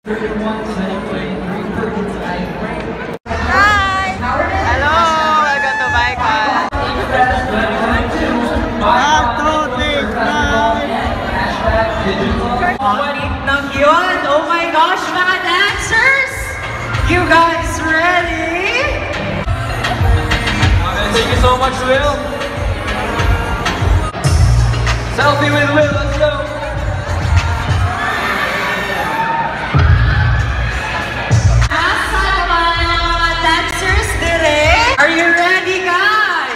Hi! Hello! Welcome to Baicon! Naki, oh my gosh, mga dancers! You guys ready? Thank you so much, Will. Selfie with Will, let's go. Are you ready, guys?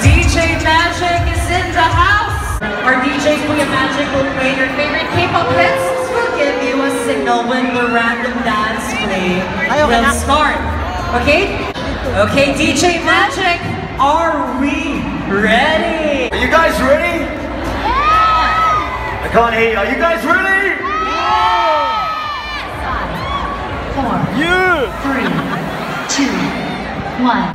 DJ Magic is in the house. Our DJ Kuya Magic will play your favorite K-pop hits. We'll give you a signal when the random dance play will start. Okay? Okay, DJ Magic, are we ready? Are you guys ready? Yeah! I can't hear you. Are you guys ready? Yeah! 5, 4, 3, 2, 1.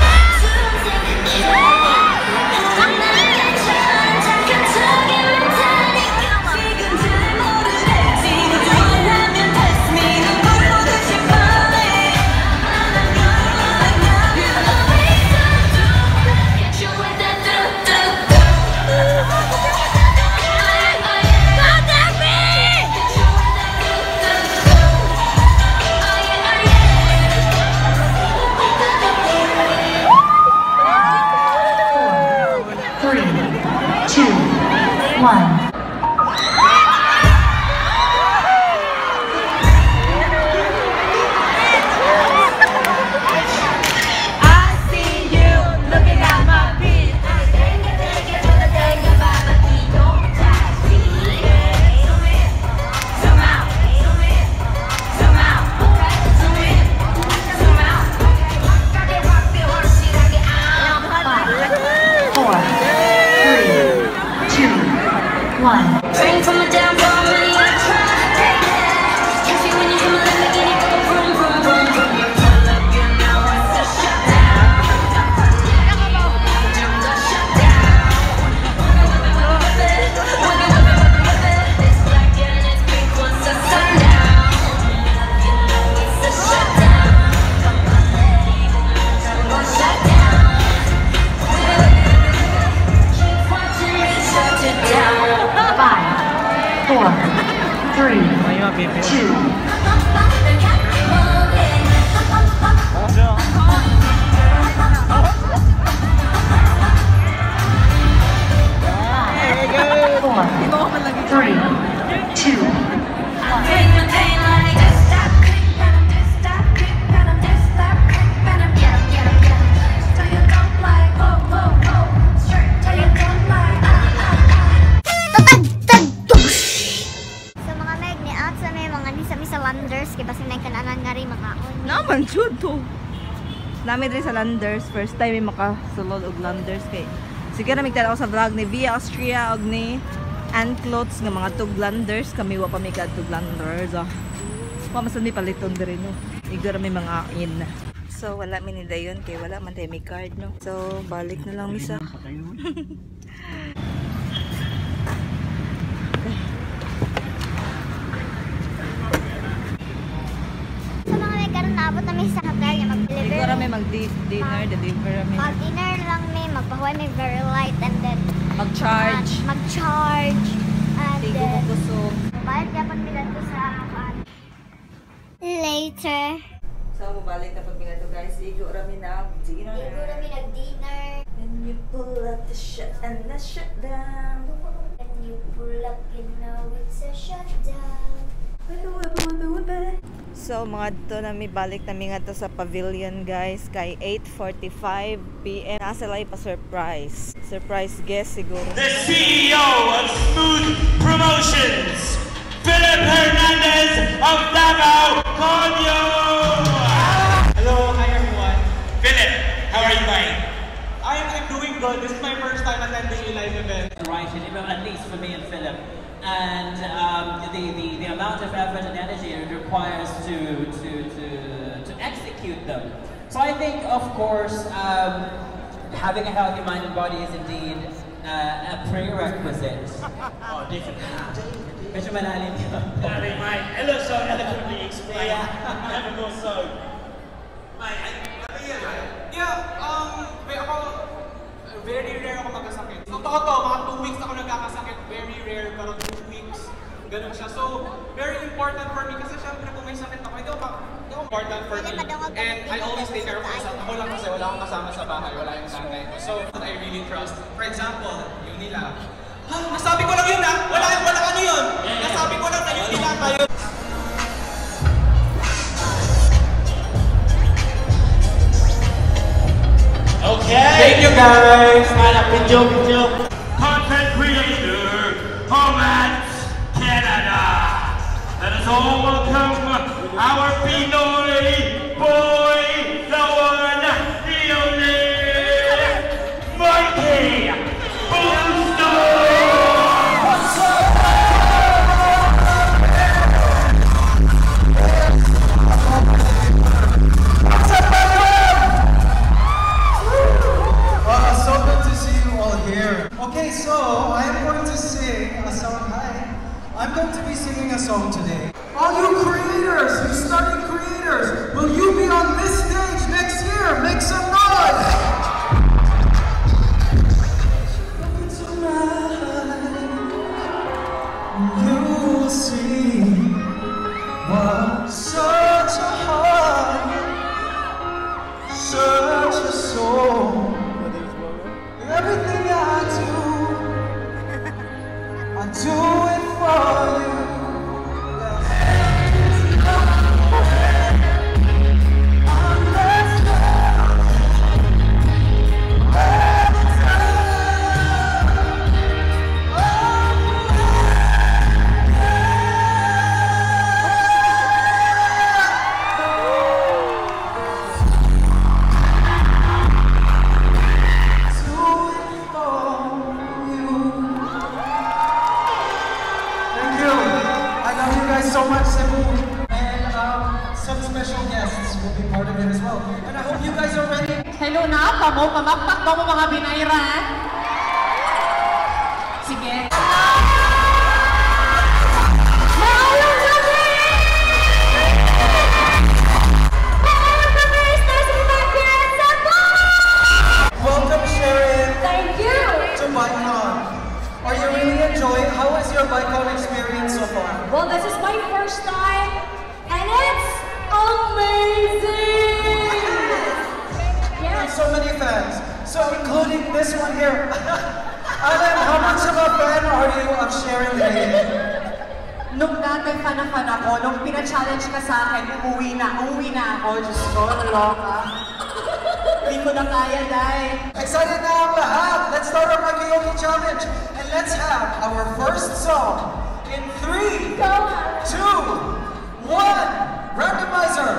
Naman jud to. Nami diri sa Landers, first time may makasulod og Landers kay. Sige na migtanaw sa vlog ni Via Austria og ni and clothes nga mga tug Landers, kami wa pa mi kad tug Landers. Pa masan mi paliton diri no. Igdo ra may mga in. So wala mi ni dayon kay wala man tay may card no. So balik na lang mi sa. Abot na may sa hotel nga mag-deliver. Siguro may mag-dinner, deliver kami. Mag-dinner lang may magpahuay may very light and then mag-charge. Mag-charge and Tigo then kusog. balik dapat nila to sa later. So mabalik na pag to guys. Igo rami na dinner. Igo rami nag-dinner. Then you pull up the shut and the shut down. And you pull up, you know it's a shutdown. So mga to na mi balik na mi nga to sa pavilion guys kay 8:45 PM. Nasa lay pa surprise. Surprise guest siguro. The CEO of Smooth Promotions, Philip Hernandez of Davao, Conyo! Hello, hi everyone. Philip, how are you doing? I'm doing good. This is my first time attending a live event. Right, at least for me and Philip. And the amount of effort and energy it requires to execute them. So I think, of course, having a healthy mind and body is indeed a prerequisite. Oh, definitely. medyo malalim yun. Darling, mate. It looks so eloquently explained. Never more so. Mate, ako, very rare ako magkasakit. Totoo to, mga 2 weeks ako nagkakasakit. Very rare, pero 2 weeks. Ganun siya. So, very important for me kasi syempre kung may sakit ako, hindi ako important for me. And I always take care of myself. Ako lang kasi wala akong kasama sa bahay, wala yung nanay ko. So, I really trust. For example, yung nila. Ha? Nasabi ko lang yun ha? Wala ano yun? Nasabi ko lang na yung nila tayo. Okay. Thank you guys. Good job. Content creator, Romance Canada. Let us all welcome our Pinoy boy, the one, the only, Mikey Booster. So good to see you all here. Okay, so I'm going to sing a song. Hi. I'm going to be singing a song today. All you creators, you starting creators, will you be on this stage next year? Make some noise! You will see what such a heart, such a soul. Everything I do it for you. So much, Cebu, and some special guests will be part of it as well. And I hope you guys are ready. Hello na, pamo, pamakpak mo mga binayran. Sige. Welcome, Sharon. Thank you. To Baicon. Are you really enjoying? How was your Baicon experience so far? Well, this is my first time, and it's amazing! Yes. So many fans. So including this one here. Alan, how much of a fan are you of Sharon Lee? Nung dati fan ako, nung pina-challenge ka sa akin, uuwi na ako. Diyos ko, naloka. Hindi ko na kaya, Day. Excited na ang lahat. Let's start our karaoke challenge. And let's have our first song in 3, 2, 1, randomizer.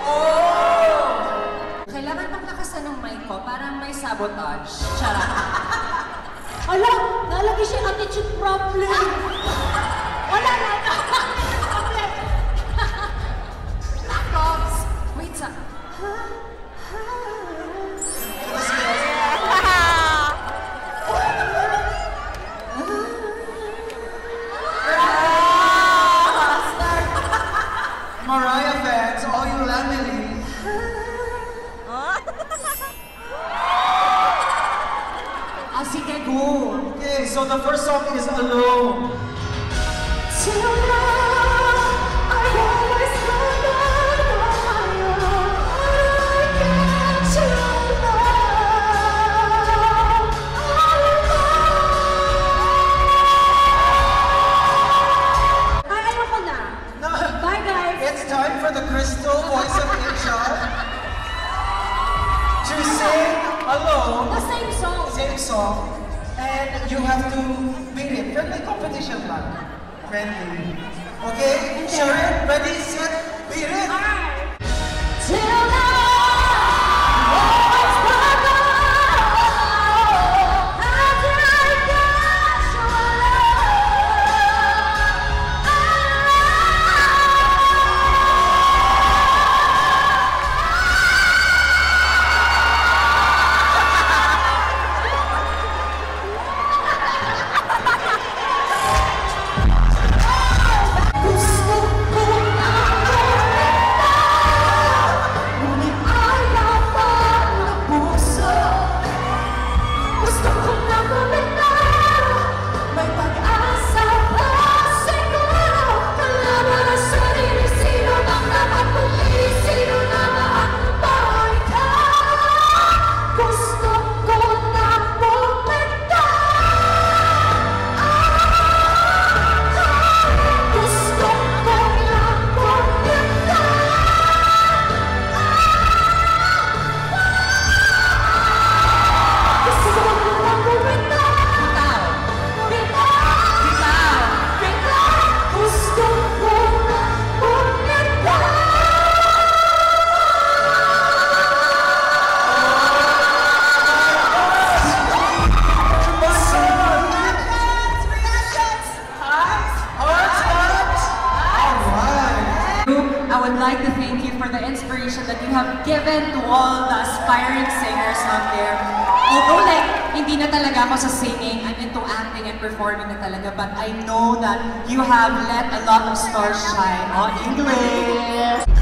Oh! Kailangan pang lakasan ng mic ko para may sabotage. Charot. Ala, nalagay siya attitude problem. Wala na. Problem. Cops. Wait sa... Mariah fans, all you Lamely. Sige, go. Okay, so the first song is Alone. Till now, I always found out on my own. I can't you know all alone. Ay, ayoko na. No, Bye, guys. it's time for the crystal voice of Inchon to sing Alone. The same song. Same song, and you have to beat it. Friendly competition lang. Friendly. Okay? Sharon, ready, set, beat it. Alright. Till now, always found out. How did I get so I would like to thank you for the inspiration that you have given to all the aspiring singers out there. Although hindi na talaga ako sa singing, I'm into acting and performing na talaga, but I know that you have let a lot of stars shine on English.